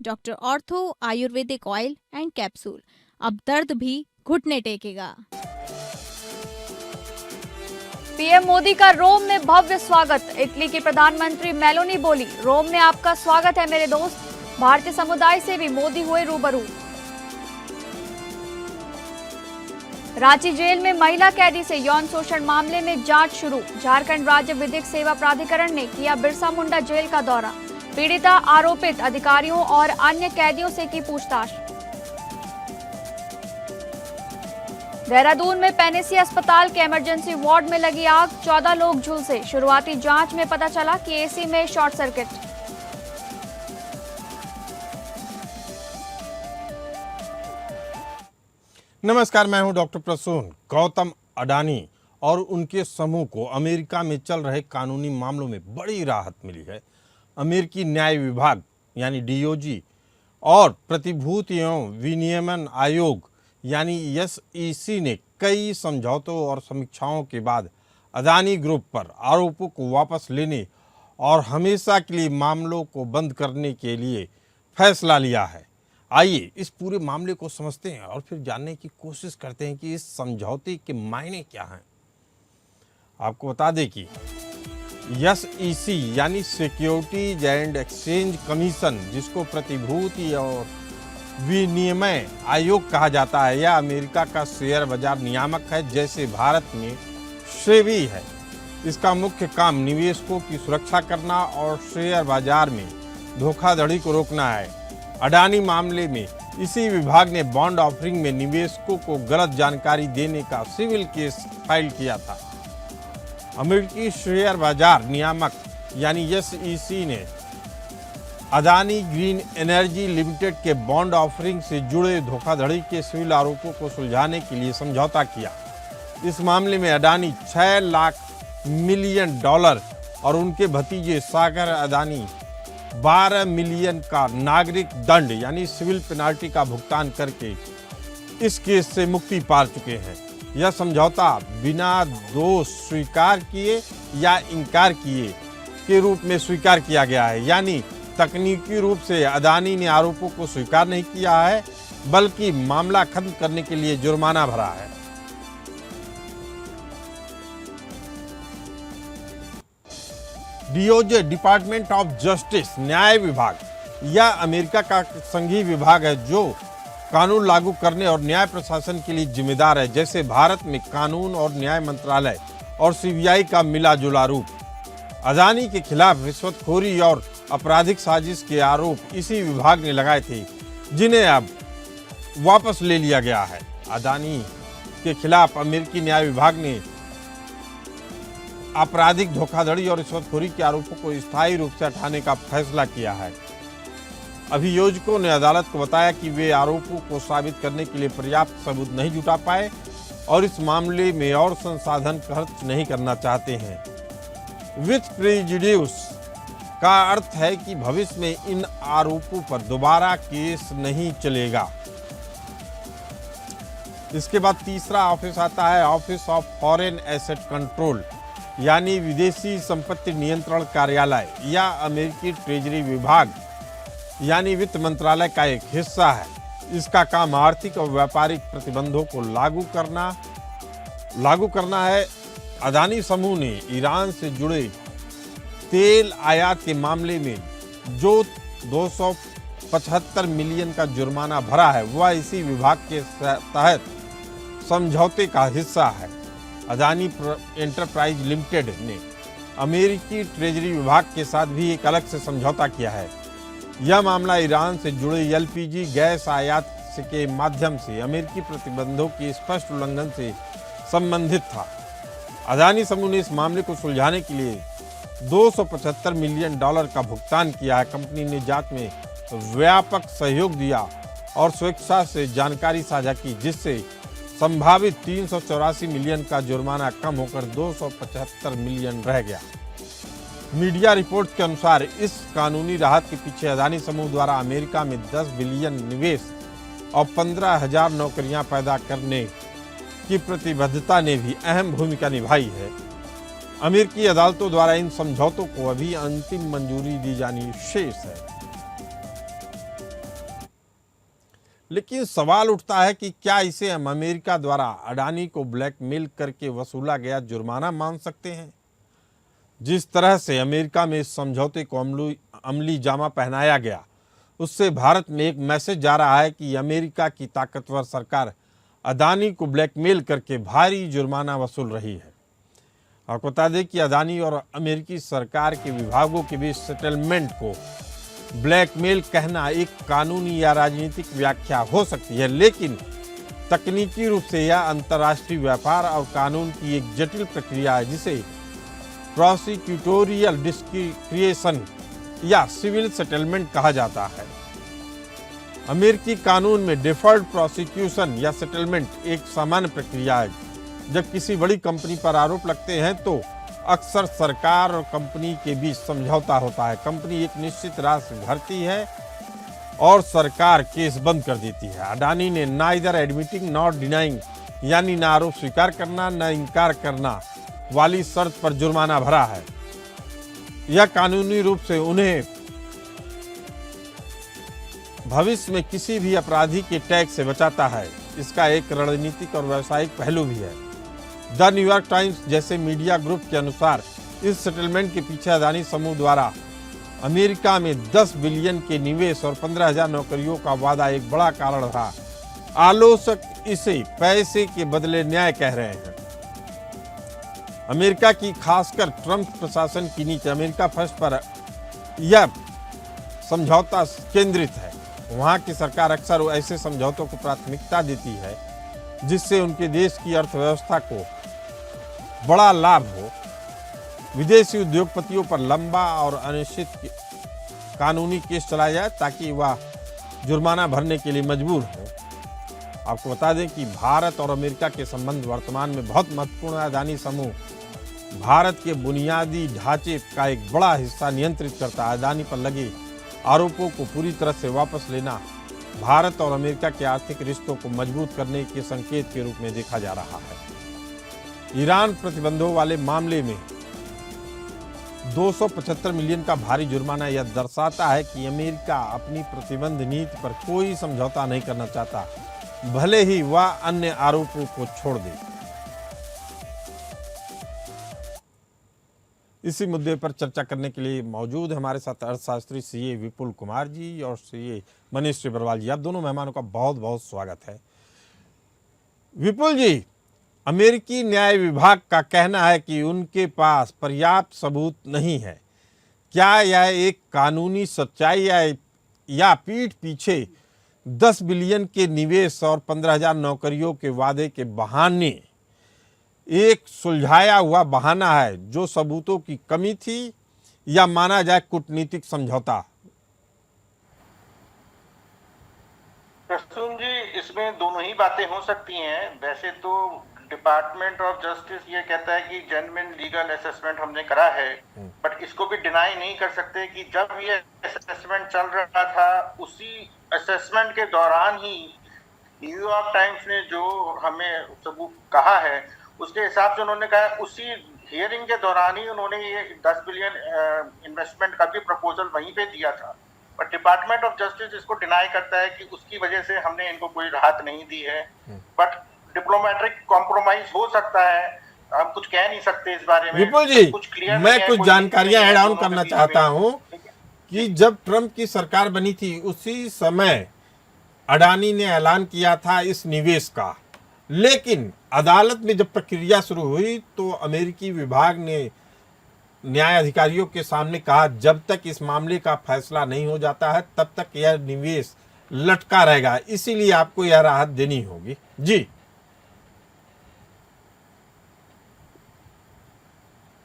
Doctor ortho Ayurvedic oil and capsule. अब दर्द भी घुटने टेकेगा। पीएम मोदी का रोम में भव्य स्वागत। इटली की प्रधानमंत्री मेलोनी बोली, रोम में आपका स्वागत है मेरे दोस्त। भारतीय समुदाय से भी मोदी हुए रूबरू। रांची जेल में महिला कैदी से यौन शोषण मामले में जांच शुरू। झारखंड राज्य विधिक सेवा प्राधिकरण ने किया बिरसा मुंडा जेल का दौरा। पीड़िता, आरोपित अधिकारियों और अन्य कैदियों से की पूछताछ। देहरादून में पेनेसी अस्पताल के इमरजेंसी वार्ड में लगी आग, 14 लोग झुलसे। शुरुआती जांच में पता चला कि एसी में शॉर्ट सर्किट। नमस्कार, मैं हूं डॉक्टर प्रसून। गौतम अडानी और उनके समूह को अमेरिका में चल रहे कानूनी मामलों में बड़ी राहत मिली है। अमेरिकी न्याय विभाग यानी डीओजी और प्रतिभूति एवं विनियमन आयोग यानी एसईसी ने कई समझौतों और समीक्षाओं के बाद अडानी ग्रुप पर आरोपों को वापस लेने और हमेशा के लिए मामलों को बंद करने के लिए फैसला लिया है। आइए इस पूरे मामले को समझते हैं और फिर जानने की कोशिश करते हैं कि इस समझौते के मायने क्या हैं। आपको बता दें कि एसईसी यानी सिक्योरिटीज एंड एक्सचेंज कमीशन, जिसको प्रतिभूति और विनिमय आयोग कहा जाता है, यह अमेरिका का शेयर बाजार नियामक है, जैसे भारत में सेबी है। इसका मुख्य काम निवेशकों की सुरक्षा करना और शेयर बाजार में धोखाधड़ी को रोकना है। अडानी मामले में इसी विभाग ने बॉन्ड ऑफरिंग में निवेशकों को गलत जानकारी देने का सिविल केस फाइल किया था। अमेरिकी शेयर बाजार नियामक यानी एसईसी ने अडानी ग्रीन एनर्जी लिमिटेड के बॉन्ड ऑफरिंग से जुड़े धोखाधड़ी के सिविल आरोपों को सुलझाने के लिए समझौता किया। इस मामले में अडानी 6 लाख मिलियन डॉलर और उनके भतीजे सागर अडानी 12 मिलियन का नागरिक दंड यानी सिविल पेनाल्टी का भुगतान करके इस केस से मुक्ति पा चुके हैं। यह समझौता बिना दोष स्वीकार किए या इनकार किए के रूप में स्वीकार किया गया है, यानी तकनीकी रूप से अडानी ने आरोपों को स्वीकार नहीं किया है, बल्कि मामला खत्म करने के लिए जुर्माना भरा है। डीओजे डिपार्टमेंट ऑफ जस्टिस न्याय विभाग यह अमेरिका का संघीय विभाग है जो कानून लागू करने और न्याय प्रशासन के लिए जिम्मेदार है, जैसे भारत में कानून और न्याय मंत्रालय और सीबीआई का मिला जुला रूप। अडानी के खिलाफ रिश्वतखोरी और आपराधिक साजिश के आरोप इसी विभाग ने लगाए थे, जिन्हें अब वापस ले लिया गया है। अडानी के खिलाफ अमेरिकी न्याय विभाग ने आपराधिक धोखाधड़ी और रिश्वतखोरी के आरोपों को स्थायी रूप से हटाने का फैसला किया है। अभियोजकों ने अदालत को बताया कि वे आरोपों को साबित करने के लिए पर्याप्त सबूत नहीं जुटा पाए और इस मामले में और संसाधन खर्च नहीं करना चाहते हैं। विथ प्रेजुडिस का अर्थ है कि भविष्य में इन आरोपों पर दोबारा केस नहीं चलेगा। इसके बाद तीसरा ऑफिस आता है office of foreign asset control यानी विदेशी संपत्ति नियंत्रण कार्यालय। यह अमेरिकी ट्रेजरी विभाग यानी वित्त मंत्रालय का एक हिस्सा है। इसका काम आर्थिक और व्यापारिक प्रतिबंधों को लागू करना है। अडानी समूह ने ईरान से जुड़े तेल आयात के मामले में जो 275 मिलियन का जुर्माना भरा है, वह इसी विभाग के तहत समझौते का हिस्सा है। अडानी एंटरप्राइज लिमिटेड ने अमेरिकी ट्रेजरी विभाग के साथ भी एक अलग से समझौता किया है। यह मामला ईरान से जुड़े एलपीजी गैस आयात के माध्यम से अमेरिकी प्रतिबंधों के स्पष्ट उल्लंघन से संबंधित था। अडानी समूह ने इस मामले को सुलझाने के लिए $275 मिलियन का भुगतान किया है। कंपनी ने जांच में व्यापक सहयोग दिया और स्वेच्छा से जानकारी साझा की, जिससे संभावित 384 मिलियन का जुर्माना कम होकर 275 मिलियन रह गया। मीडिया रिपोर्ट्स के अनुसार इस कानूनी राहत के पीछे अडानी समूह द्वारा अमेरिका में 10 बिलियन निवेश और 15,000 नौकरियां पैदा करने की प्रतिबद्धता ने भी अहम भूमिका निभाई है। अमेरिकी अदालतों द्वारा इन समझौतों को अभी अंतिम मंजूरी दी जानी शेष है। लेकिन सवाल उठता है कि क्या इसे हम अमेरिका द्वारा अडानी को ब्लैकमेल करके वसूला गया जुर्माना मान सकते हैं? जिस तरह से अमेरिका में इस समझौते को अमली जामा पहनाया गया, उससे भारत में एक मैसेज जा रहा है कि अमेरिका की ताकतवर सरकार अडानी को ब्लैकमेल करके भारी जुर्माना वसूल रही है। आपको बता दें कि अडानी और अमेरिकी सरकार के विभागों के बीच सेटलमेंट को ब्लैकमेल कहना एक कानूनी या राजनीतिक व्याख्या हो सकती है, लेकिन तकनीकी रूप से यह अंतर्राष्ट्रीय व्यापार और कानून की एक जटिल प्रक्रिया है, जिसे प्रोसिक्यूटोरियल डिस्क्रिएशन या सिविल सेटलमेंट कहा जाता है। अमेरिकी कानून में डिफर्ड प्रोसिक्यूशन या सेटलमेंट एक सामान्य प्रक्रिया है। जब किसी बड़ी कंपनी पर आरोप लगते हैं तो अक्सर सरकार और कंपनी के बीच समझौता होता है। कंपनी एक निश्चित राशि भरती है और सरकार केस बंद कर देती है। अडानी ने नाइदर एडमिटिंग नॉट डिनाइंग, यानी न आरोप स्वीकार करना न इनकार करना वाली शर्त पर जुर्माना भरा है। यह कानूनी रूप से उन्हें भविष्य में किसी भी अपराधी के टैक्स से बचाता है। इसका एक रणनीतिक और व्यावसायिक पहलू भी है। द न्यूयॉर्क टाइम्स जैसे मीडिया ग्रुप के अनुसार इस सेटलमेंट के पीछे अडानी समूह द्वारा अमेरिका में 10 बिलियन के निवेश और 15,000 नौकरियों का वादा एक बड़ा कारण रहा। आलोचक इसे पैसे के बदले न्याय कह रहे हैं। अमेरिका की खासकर ट्रंप प्रशासन की नीति अमेरिका फर्स्ट पर यह समझौता केंद्रित है। वहां की सरकार अक्सर ऐसे समझौतों को प्राथमिकता देती है जिससे उनके देश की अर्थव्यवस्था को बड़ा लाभ हो। विदेशी उद्योगपतियों पर लंबा और अनिश्चित कानूनी केस चलाया जाए ताकि वह जुर्माना भरने के लिए मजबूर हो। आपको बता दें कि भारत और अमेरिका के संबंध वर्तमान में बहुत महत्वपूर्ण है। अडानी समूह भारत के बुनियादी ढांचे का एक बड़ा हिस्सा नियंत्रित करता है। अडानी पर लगे आरोपों को पूरी तरह से वापस लेना भारत और अमेरिका के आर्थिक रिश्तों को मजबूत करने के संकेत के रूप में देखा जा रहा है। ईरान प्रतिबंधों वाले मामले में 275 मिलियन का भारी जुर्माना यह दर्शाता है कि अमेरिका अपनी प्रतिबंध नीति पर कोई समझौता नहीं करना चाहता, भले ही वह अन्य आरोपों को छोड़ दे। इसी मुद्दे पर चर्चा करने के लिए मौजूद हमारे साथ अर्थशास्त्री सीए विपुल कुमार जी और सीए मनीष टिबरवाल जी। आप दोनों मेहमानों का बहुत बहुत स्वागत है। विपुल जी, अमेरिकी न्याय विभाग का कहना है कि उनके पास पर्याप्त सबूत नहीं है। क्या यह एक कानूनी सच्चाई है या पीठ पीछे 10 बिलियन के निवेश और 15,000 नौकरियों के वादे के बहाने एक सुलझाया हुआ बहाना है जो सबूतों की कमी थी, या माना जाए कूटनीतिक समझौता? प्रसून जी, इसमें दोनों ही बातें हो सकती हैं। वैसे तो डिपार्टमेंट ऑफ जस्टिस ये कहता है कि जेन्युइन लीगल असेसमेंट हमने करा है, बट इसको भी डिनाई नहीं कर सकते कि जब ये असेसमेंट चल रहा था उसी असेसमेंट के दौरान ही न्यूयॉर्क टाइम्स ने जो हमें सबूत कहा है उसके हिसाब से उन्होंने कहा उसी हियरिंग के दौरान ही उन्होंने ये 10 बिलियन इन्वेस्टमेंट का भी प्रपोजल वहीं पे दिया था। पर डिपार्टमेंट ऑफ जस्टिस इसको डिनाई करता है कि उसकी वजह से हमने इनको कोई राहत नहीं दी है। बट डिप्लोमेटिक कॉम्प्रोमाइज हो सकता है, हम कुछ कह नहीं सकते इस बारे में। विपुल जी, कुछ क्लियर मैं कुछ जानकारियां ऐड ऑन करना चाहता हूं कि जब ट्रंप की सरकार बनी थी उसी समय अडानी ने ऐलान किया था इस निवेश का, लेकिन अदालत में जब प्रक्रिया शुरू हुई तो अमेरिकी विभाग ने न्याय अधिकारियों के सामने कहा जब तक इस मामले का फैसला नहीं हो जाता है तब तक यह निवेश लटका रहेगा, इसीलिए आपको यह राहत देनी होगी। जी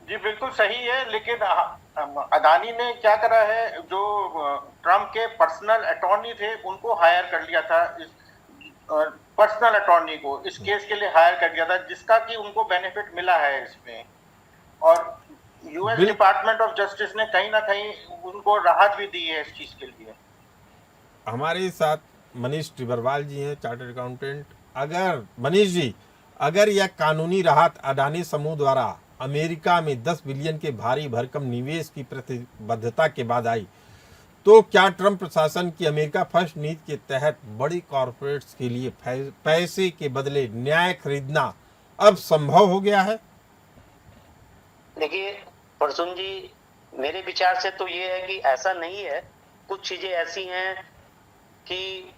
जी, बिल्कुल सही है। लेकिन अडानी ने क्या करा है, जो ट्रम्प के पर्सनल अटॉर्नी थे उनको हायर कर लिया था, इस पर्सनल अटॉर्नी को इस केस के लिए हायर कर दिया था, जिसका कि उनको बेनिफिट मिला है इसमें। और यूएस डिपार्टमेंट ऑफ जस्टिस ने कहीं ना कहीं उनको राहत भी दी है इस चीज के लिए। हमारे साथ मनीष टिबरवाल जी हैं, चार्टर्ड अकाउंटेंट। अगर मनीष जी, अगर यह कानूनी राहत अडानी समूह द्वारा अमेरिका में 10 बिलियन के भारी भरकम निवेश की प्रतिबद्धता के बाद आई तो क्या ट्रंप प्रशासन की अमेरिका फर्स्ट नीति के तहत बड़ी कॉरपोरेट्स के लिए पैसे के बदले न्याय खरीदना अब संभव हो गया है? देखिए प्रसून जी, मेरे विचार से तो ये है कि ऐसा नहीं है। कुछ चीजें ऐसी हैं कि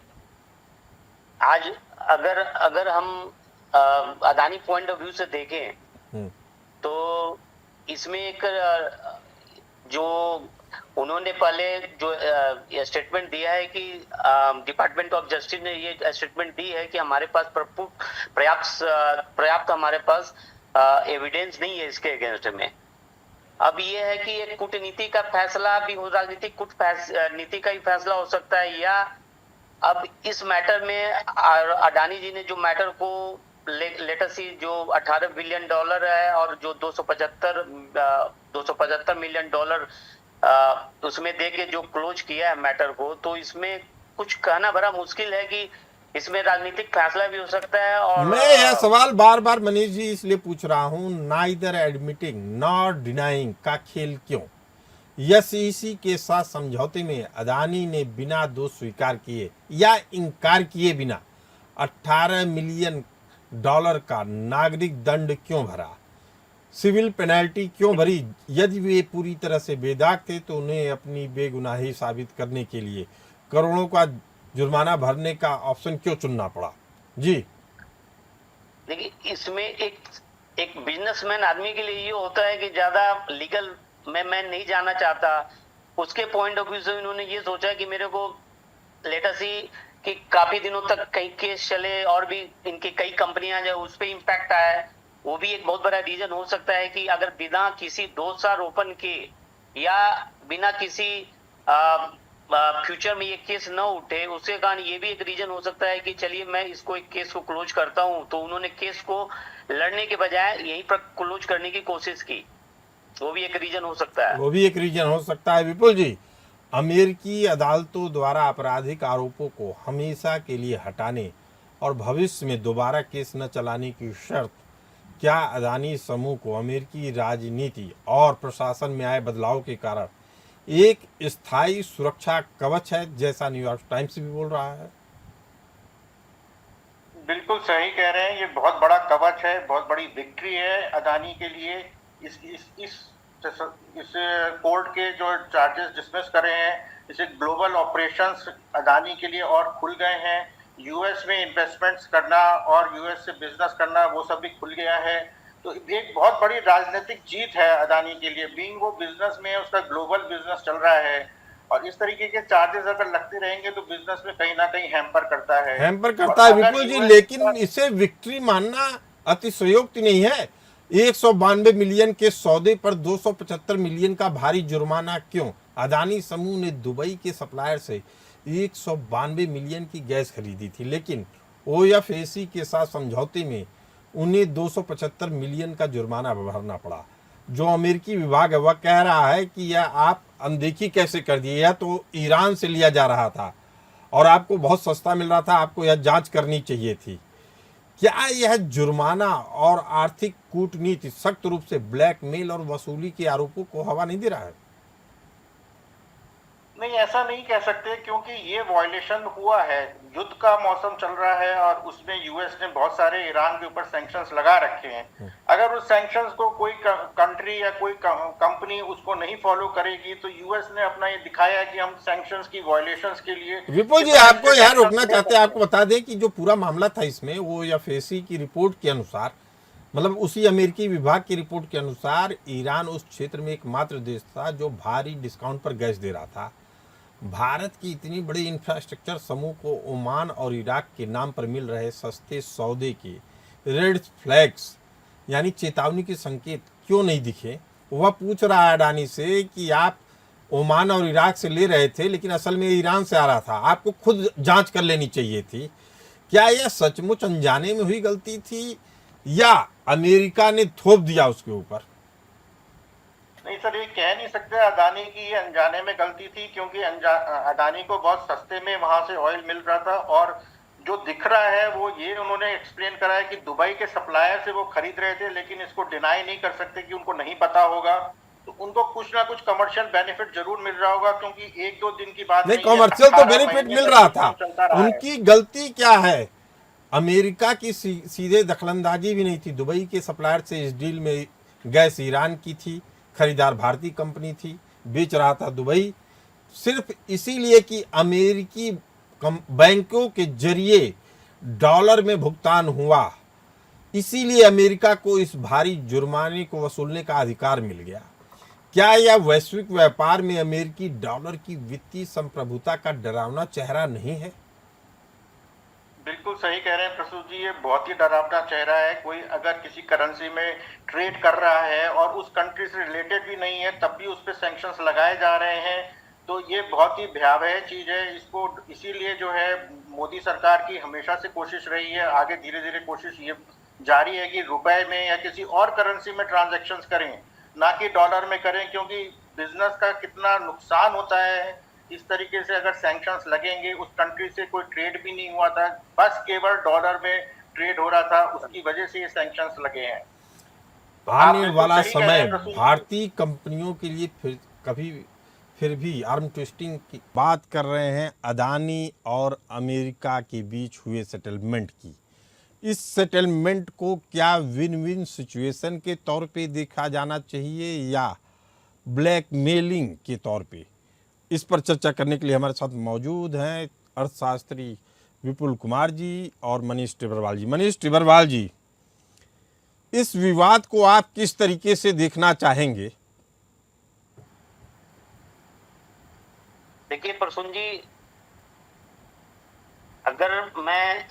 आज अगर अगर हम अदानी पॉइंट ऑफ व्यू से देखें तो इसमें एक जो उन्होंने पहले जो स्टेटमेंट दिया है कि डिपार्टमेंट ऑफ जस्टिस ने ये स्टेटमेंट दी है कि हमारे पास पर्याप्त हमारे पास एविडेंस नहीं है इसके अगेंस्ट में। अब ये है कि एक कूटनीति का फैसला भी हो, राजनीतिक नीति का ही फैसला हो सकता है, या अब इस मैटर में अडानी जी ने जो मैटर को लेटेस्ट जो 18 बिलियन डॉलर है और जो 275 मिलियन डॉलर उसमें देके जो क्लोज किया है मैटर को, तो इसमें कुछ कहना बड़ा मुश्किल है कि इसमें राजनीतिक फैसला भी हो सकता है। और मैं यह सवाल बार बार मनीष जी इसलिए पूछ रहा हूं, नाइदर एडमिटिंग नॉट डिनाइंग का खेल क्यों? एसईसी के साथ समझौते में अदानी ने बिना दोष स्वीकार किए या इनकार किए बिना 18 मिलियन डॉलर का नागरिक दंड क्यों भरा? सिविल पेनल्टी क्यों भरी? यदि वे पूरी तरह से बेदाग थे तो उन्हें अपनी बेगुनाही साबित करने के लिए करोड़ों का जुर्माना भरने का ऑप्शन क्यों चुनना पड़ा? जी देखिए, इसमें एक बिजनेसमैन आदमी के लिए ये होता है कि ज्यादा लीगल मैं नहीं जाना चाहता। उसके पॉइंट ऑफ व्यू से इन्होंने ये सोचा कि मेरे को लेटेस्ट ही कि काफी दिनों तक कई केस चले और भी इनकी कई कंपनियां जो उस पर इम्पैक्ट आया है, वो भी एक बहुत बड़ा रीजन हो सकता है कि अगर बिना किसी दोषारोपण के या बिना किसी फ्यूचर में ये केस न उठे, उसके कारण ये भी एक रीजन हो सकता है कि चलिए मैं इसको एक केस को क्लोज करता हूं। तो उन्होंने केस को लड़ने के बजाय यहीं पर क्लोज करने की कोशिश की, वो भी एक रीजन हो सकता है। वो भी एक रीजन हो सकता है। विपुल जी, अमेरिकी अदालतों द्वारा आपराधिक आरोपों को हमेशा के लिए हटाने और भविष्य में दोबारा केस न चलाने की शर्त क्या अदानी समूह को अमेरिकी राजनीति और प्रशासन में आए बदलाव के कारण एक स्थायी सुरक्षा कवच है, जैसा न्यूयॉर्क टाइम्स भी बोल रहा है? बिल्कुल सही कह रहे हैं, ये बहुत बड़ा कवच है, बहुत बड़ी विक्ट्री है अदानी के लिए। इस कोर्ट के जो चार्जेस डिसमिस करे हैं, इसे ग्लोबल ऑपरेशंस अदानी के लिए और खुल गए हैं। यूएस में इन्वेस्टमेंट्स करना और यूएस से बिजनेस करना वो सब भी खुल गया है। तो एक बहुत बड़ी राजनीतिक जीत है अदानी के लिए। बीइंग वो बिजनेस में उसका ग्लोबल बिजनेस चल रहा है और इस तरीके के चार्जेस अगर लगते रहेंगे तो बिजनेस में कहीं ना कहीं हैम्पर करता है विपुल जी। लेकिन इसे विक्ट्री मानना अतिशयोक्ति नहीं है। 192 मिलियन के सौदे पर 275 मिलियन का भारी जुर्माना क्यों? अदानी समूह ने दुबई के सप्लायर से 192 मिलियन की गैस खरीदी थी, लेकिन ओएफएसी के साथ समझौते में उन्हें 275 मिलियन का जुर्माना भरना पड़ा। जो अमेरिकी विभाग है वह कह रहा है कि यह आप अनदेखी कैसे कर दिए, यह तो ईरान से लिया जा रहा था और आपको बहुत सस्ता मिल रहा था, आपको यह जांच करनी चाहिए थी। क्या यह जुर्माना और आर्थिक कूटनीति सख्त रूप से ब्लैकमेल और वसूली के आरोपों को हवा नहीं दे रहा है? नहीं, ऐसा नहीं कह सकते क्योंकि ये वायलेशन हुआ है। युद्ध का मौसम चल रहा है और उसमें यूएस ने बहुत सारे ईरान के ऊपर सैंक्शंस लगा रखे हैं। अगर उस सैंक्शंस को कोई कंट्री या कोई कंपनी उसको नहीं फॉलो करेगी तो यूएस ने अपना ये दिखाया है कि हम सैंक्शंस की वायलेशंस के लिए। विपुल जी, आपको यहाँ रोकना चाहते हैं। आपको बता दें कि जो पूरा मामला था इसमें, वो एफएसी की रिपोर्ट के अनुसार, मतलब उसी अमेरिकी विभाग की रिपोर्ट के अनुसार, ईरान उस क्षेत्र में एकमात्र देश था जो भारी डिस्काउंट पर गैस दे रहा था। भारत की इतनी बड़ी इंफ्रास्ट्रक्चर समूह को ओमान और इराक के नाम पर मिल रहे सस्ते सौदे के रेड फ्लैग्स यानी चेतावनी के संकेत क्यों नहीं दिखे? वह पूछ रहा है अडानी से कि आप ओमान और इराक से ले रहे थे लेकिन असल में ईरान से आ रहा था, आपको खुद जांच कर लेनी चाहिए थी। क्या यह सचमुच अनजाने में हुई गलती थी या अमेरिका ने थोप दिया उसके ऊपर? नहीं सर, ये कह नहीं सकते अदानी की ये अनजाने में गलती थी, क्योंकि अदानी को बहुत सस्ते में वहां से ऑयल मिल रहा था। और जो दिख रहा है वो ये उन्होंने एक्सप्लेन करा है कि दुबई के सप्लायर से वो खरीद रहे थे, लेकिन इसको डिनाई नहीं कर सकते कि उनको नहीं पता होगा। तो उनको कुछ ना कुछ कमर्शियल बेनिफिट जरूर मिल रहा होगा, क्योंकि एक दो दिन की बात नहीं, है, कमर्शियल तो 18 बेनिफिट महीने मिल तक रहा ये था। काम चलता रहा है। उनकी गलती क्या है? अमेरिका की सीधे दखलंदाजी भी नहीं थी। दुबई के सप्लायर से इस डील में गैस ईरान की थी, खरीदार भारतीय कंपनी थी, बेच रहा था दुबई। सिर्फ इसीलिए कि अमेरिकी बैंकों के जरिए डॉलर में भुगतान हुआ, इसीलिए अमेरिका को इस भारी जुर्माने को वसूलने का अधिकार मिल गया। क्या यह वैश्विक व्यापार में अमेरिकी डॉलर की वित्तीय संप्रभुता का डरावना चेहरा नहीं है? बिल्कुल सही कह रहे हैं प्रसूत जी, ये बहुत ही डरावना चेहरा है। कोई अगर किसी करेंसी में ट्रेड कर रहा है और उस कंट्री से रिलेटेड भी नहीं है, तब भी उस पर सैंक्शंस लगाए जा रहे हैं, तो ये बहुत ही भयावह चीज है। इसको इसीलिए जो है मोदी सरकार की हमेशा से कोशिश रही है, आगे धीरे धीरे कोशिश ये जारी है कि रुपए में या किसी और करेंसी में ट्रांजैक्शंस करें, ना कि डॉलर में करें, क्योंकि बिजनेस का कितना नुकसान होता है। इस तरीके से अगर सैंक्शंस लगेंगे, उस कंट्री से कोई ट्रेड भी नहीं हुआ था, बस केवल डॉलर में ट्रेड हो रहा था, उसकी वजह से ये सैंक्शंस लगे हैं। तो आप आने बिल्कुल वाला सही कह रहे समय हैं प्रसूत जी। भारतीय कंपनियों के लिए फिर भी आर्म ट्विस्टिंग की बात कर रहे हैं, अदानी और अमेरिका के बीच हुए सेटलमेंट की। इस सेटलमेंट को क्या विन विन सिचुएशन के तौर पे देखा जाना चाहिए या ब्लैकमेलिंग के तौर पे? इस पर चर्चा करने के लिए हमारे साथ मौजूद हैं अर्थशास्त्री विपुल कुमार जी और मनीष टिब्बरवाल जी। मनीष टिब्बरवाल जी, इस विवाद को आप किस तरीके से देखना चाहेंगे? देखिए प्रसून जी, अगर मैं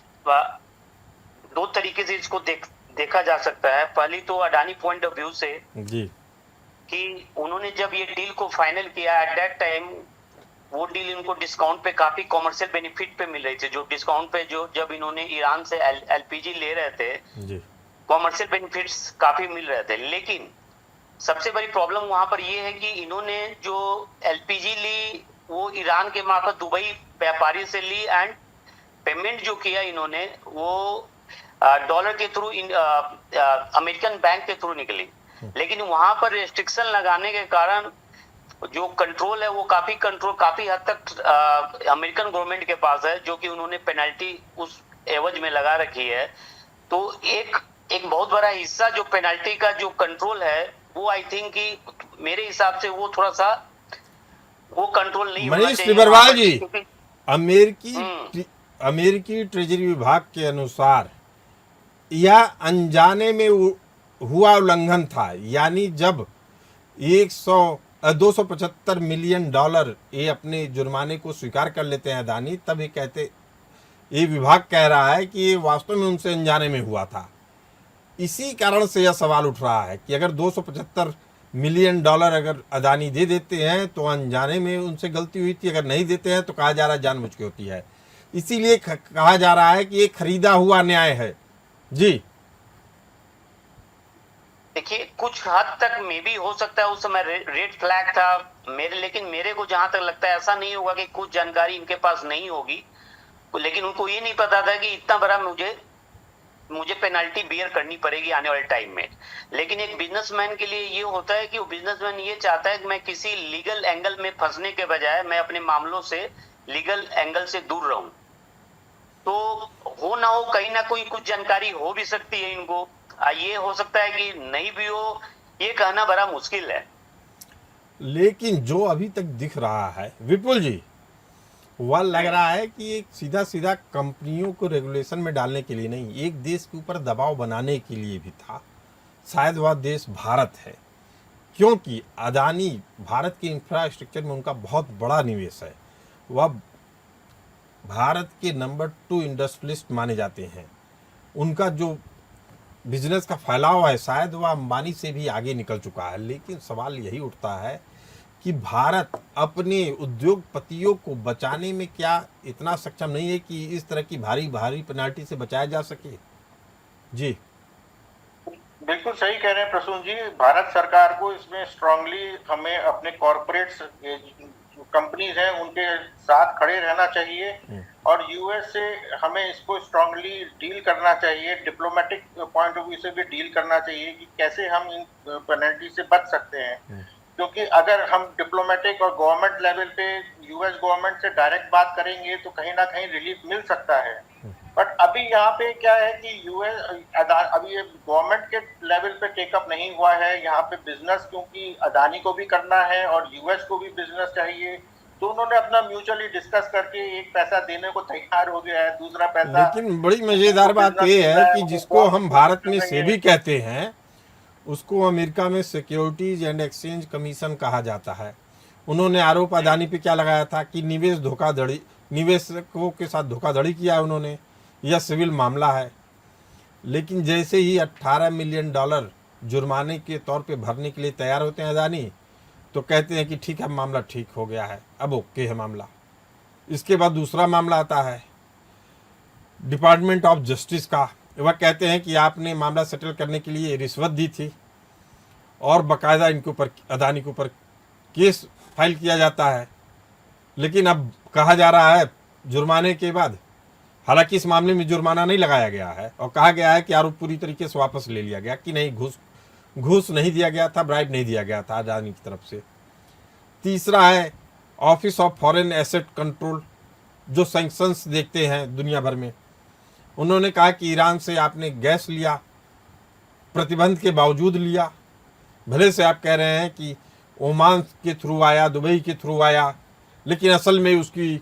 दो तरीके से इसको देखा जा सकता है। पहली तो अडानी पॉइंट ऑफ व्यू से जी, कि उन्होंने जब ये डील को फाइनल किया, एट दैट टाइम वो डील इनको डिस्काउंट पे काफी कॉमर्शियल बेनिफिट पे मिल रही थी। जो डिस्काउंट पे जो जब इन्होंने ईरान से एलपीजी ले रहे थे, जी, कॉमर्शियल बेनिफिट्स काफी मिल रहे थे। लेकिन सबसे बड़ी प्रॉब्लम वहां पर ये है कि इन्होंने जो एलपीजी ली वो ईरान के मार्फत दुबई व्यापारी से ली, एंड पेमेंट जो किया इन्होंने वो डॉलर के थ्रू अमेरिकन बैंक के थ्रू निकली। लेकिन वहां पर रेस्ट्रिक्शन लगाने के कारण जो कंट्रोल है वो काफी हद तक अमेरिकन गवर्नमेंट के पास है, जो कि उन्होंने पेनल्टी उस एवज में लगा रखी है। तो एक बहुत बड़ा हिस्सा जो पेनल्टी का जो कंट्रोल है वो आई थिंक कि मेरे हिसाब से वो थोड़ा सा वो कंट्रोल नहीं होना मनीष चाहिए। टिब्बरवाल जी, क्योंकि अमेरिकी ट्रेजरी विभाग के अनुसार यह अनजाने में हुआ उल्लंघन था। यानी जब 275 मिलियन डॉलर ये अपने जुर्माने को स्वीकार कर लेते हैं अदानी, तब ये विभाग कह रहा है कि ये वास्तव में उनसे अनजाने में हुआ था। इसी कारण से यह सवाल उठ रहा है कि अगर 275 मिलियन डॉलर अगर अदानी दे देते हैं तो अनजाने में उनसे गलती हुई थी, अगर नहीं देते हैं तो कहा जा रहा है जानबूझ के होती है। इसीलिए कहा जा रहा है कि ये खरीदा हुआ न्याय है। जी, देखिए कुछ हद तक मे भी हो सकता है उस समय रेड फ्लैग था लेकिन मेरे को जहां तक लगता है ऐसा नहीं होगा कि कुछ जानकारी इनके पास नहीं होगी, लेकिन उनको ये नहीं पता था कि इतना बड़ा मुझे पेनल्टी बियर करनी पड़ेगी आने वाले टाइम में। लेकिन एक बिजनेसमैन के लिए ये होता है कि वो बिजनेसमैन ये चाहता है कि मैं किसी लीगल एंगल में फंसने के बजाय मैं अपने मामलों से लीगल एंगल से दूर रहूं। तो हो ना हो कहीं ना कोई कुछ जानकारी हो भी सकती है इनको, ये हो सकता है कि नहीं भी हो, ये कहना बड़ा मुश्किल है। लेकिन जो अभी तक दिख रहा है विपुल जी, वह लग रहा है कि एक सीधा कंपनियों को रेगुलेशन में डालने के लिए नहीं, एक देश के ऊपर दबाव बनाने के लिए भी था। शायद वह देश भारत है, क्योंकि अदानी भारत के इंफ्रास्ट्रक्चर में उनका बहुत बड़ा निवेश है। वह भारत के नंबर 2 इंडस्ट्रियलिस्ट माने जाते हैं। उनका जो बिजनेस का फैलाव है शायद वह अंबानी से भी आगे निकल चुका है। लेकिन सवाल यही उठता है कि भारत अपने उद्योगपतियों को बचाने में क्या इतना सक्षम नहीं है कि इस तरह की भारी पेनाल्टी से बचाया जा सके? जी, बिल्कुल सही कह रहे हैं प्रसून जी। भारत सरकार को इसमें स्ट्रांगली हमें अपने कॉर्पोरेट्स कंपनीज हैं उनके साथ खड़े रहना चाहिए और यूएस से हमें इसको स्ट्रांगली डील करना चाहिए, डिप्लोमेटिक पॉइंट ऑफ व्यू से भी डील करना चाहिए कि कैसे हम इन पेनल्टी से बच सकते हैं। क्योंकि अगर हम डिप्लोमेटिक और गवर्नमेंट लेवल पे यूएस गवर्नमेंट से डायरेक्ट बात करेंगे तो कहीं ना कहीं रिलीफ मिल सकता है। बट अभी यहाँ पे क्या है कि यूएस अभी ये गवर्नमेंट के लेवल पे टेकअप नहीं हुआ है। यहाँ पे बिजनेस क्योंकि अदानी को भी करना है और यूएस को भी बिजनेस चाहिए, तो उन्होंने अपना म्यूचुअली डिस्कस करके एक पैसा देने को तैयार हो गया है, दूसरा पैसा। लेकिन बड़ी मजेदार बात यह है कि जिसको हम भारत में सेबी कहते हैं उसको अमेरिका में सिक्योरिटीज एंड एक्सचेंज कमीशन कहा जाता है। उन्होंने आरोप अदानी पे क्या लगाया था कि निवेशकों के साथ धोखाधड़ी किया उन्होंने, यह सिविल मामला है। लेकिन जैसे ही $18 मिलियन जुर्माने के तौर पे भरने के लिए तैयार होते हैं अदानी, तो कहते हैं कि ठीक है मामला ठीक हो गया है, अब ओके है मामला। इसके बाद दूसरा मामला आता है डिपार्टमेंट ऑफ जस्टिस का। वह कहते हैं कि आपने मामला सेटल करने के लिए रिश्वत दी थी और बाकायदा इनके ऊपर अदानी के ऊपर केस फाइल किया जाता है। लेकिन अब कहा जा रहा है जुर्माने के बाद, हालांकि इस मामले में जुर्माना नहीं लगाया गया है और कहा गया है कि आरोप पूरी तरीके से वापस ले लिया गया कि नहीं, घूस नहीं दिया गया था, ब्राइब नहीं दिया गया था अदानी की तरफ से। तीसरा है office of foreign asset control, जो सैंक्शंस देखते हैं दुनिया भर में। उन्होंने कहा कि ईरान से आपने गैस लिया, प्रतिबंध के बावजूद लिया, भले से आप कह रहे हैं कि ओमान के थ्रू आया, दुबई के थ्रू आया, लेकिन असल में उसकी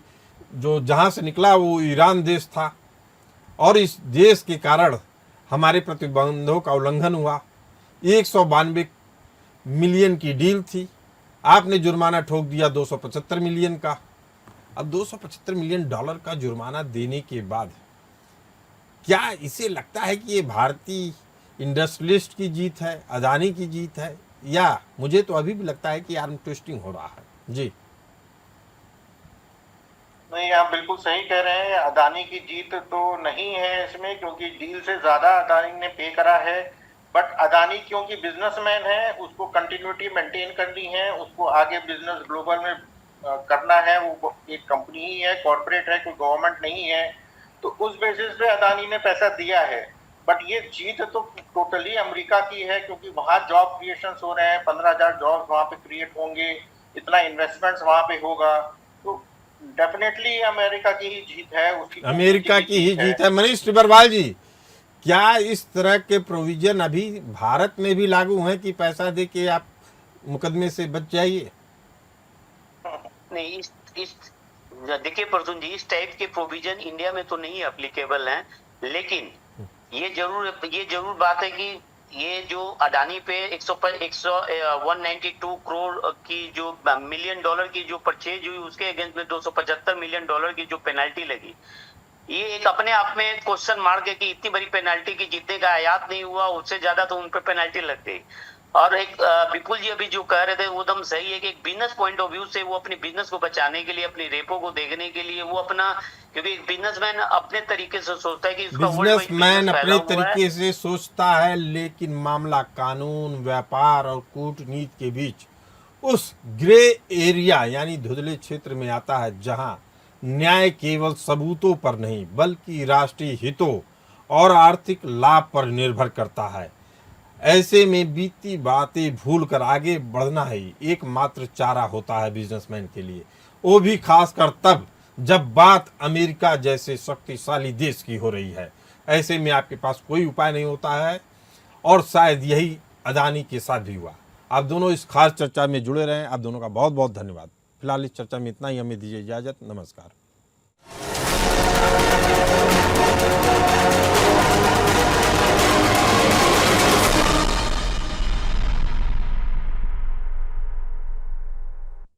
जो जहाँ से निकला वो ईरान देश था और इस देश के कारण हमारे प्रतिबंधों का उल्लंघन हुआ। 192 मिलियन की डील थी, आपने जुर्माना ठोक दिया 275 मिलियन का। अब $275 मिलियन का जुर्माना देने के बाद क्या इसे लगता है कि ये भारतीय इंडस्ट्रियलिस्ट की जीत है, अदानी की जीत है, या मुझे तो अभी भी लगता है कि आर्म ट्विस्टिंग हो रहा है? जी नहीं, आप बिल्कुल सही कह रहे हैं। अदानी की जीत तो नहीं है इसमें, क्योंकि डील से ज्यादा अदानी ने पे करा है। बट अदानी क्योंकि बिजनेसमैन है, उसको कंटिन्यूटी मेंटेन करनी है, उसको आगे बिजनेस ग्लोबल में करना है। वो एक कंपनी ही है, कॉर्पोरेट है, कोई गवर्नमेंट नहीं है, तो उस बेसिस पे अदानी ने पैसा दिया है। बट ये जीत तो टोटली अमेरिका की है, क्योंकि वहाँ जॉब क्रिएशन हो रहे हैं, 15,000 जॉब वहाँ पे क्रिएट होंगे, इतना इन्वेस्टमेंट्स वहाँ पे होगा, तो डेफिनेटली अमेरिका की ही जीत है। उसकी अमेरिका की ही जीत है। मनीष टिब्बरवाल जी, क्या इस तरह के प्रोविजन अभी भारत में भी लागू हैं कि पैसा दे के आप मुकदमे से बच जाइए? नहीं, इस देखिए प्रसून जी, इस टाइप के प्रोविजन इंडिया में तो नहीं एप्लीकेबल हैं, लेकिन ये जरूर बात है कि ये जो अडानी पे 192 करोड़ की जो मिलियन डॉलर की जो परचेज हुई, उसके अगेंस्ट में 275 मिलियन डॉलर की जो पेनल्टी लगी, ये एक अपने आप में क्वेश्चन मार्क है कि इतनी बड़ी पेनल्टी की जितने का आयात नहीं हुआ उससे ज्यादा तो उन पर पेनल्टी लग गई। और एक विपुल जी अभी जो कह रहे थे वो एकदम सही है कि एक बिजनेस पॉइंट ऑफ व्यू से वो अपने बिजनेस को बचाने के लिए, अपनी रेपो को देखने के लिए वो अपना, क्योंकि एक बिजनेसमैन अपने तरीके से सोचता है कि बिजनेसमैन अपने तरीके से सोचता है, लेकिन मामला कानून, व्यापार और कूटनीति के बीच उस ग्रे एरिया यानी धुंधले क्षेत्र में आता है, जहां न्याय केवल सबूतों पर नहीं बल्कि राष्ट्रीय हितों और आर्थिक लाभ पर निर्भर करता है। ऐसे में बीती बातें भूलकर आगे बढ़ना ही एकमात्र चारा होता है बिजनेसमैन के लिए, वो भी खासकर तब जब बात अमेरिका जैसे शक्तिशाली देश की हो रही है। ऐसे में आपके पास कोई उपाय नहीं होता है, और शायद यही अदानी के साथ भी हुआ। आप दोनों इस खास चर्चा में जुड़े रहें। आप दोनों का बहुत बहुत धन्यवाद। फिलहाल इस चर्चा में इतना ही, हमें दीजिए इजाजत। नमस्कार।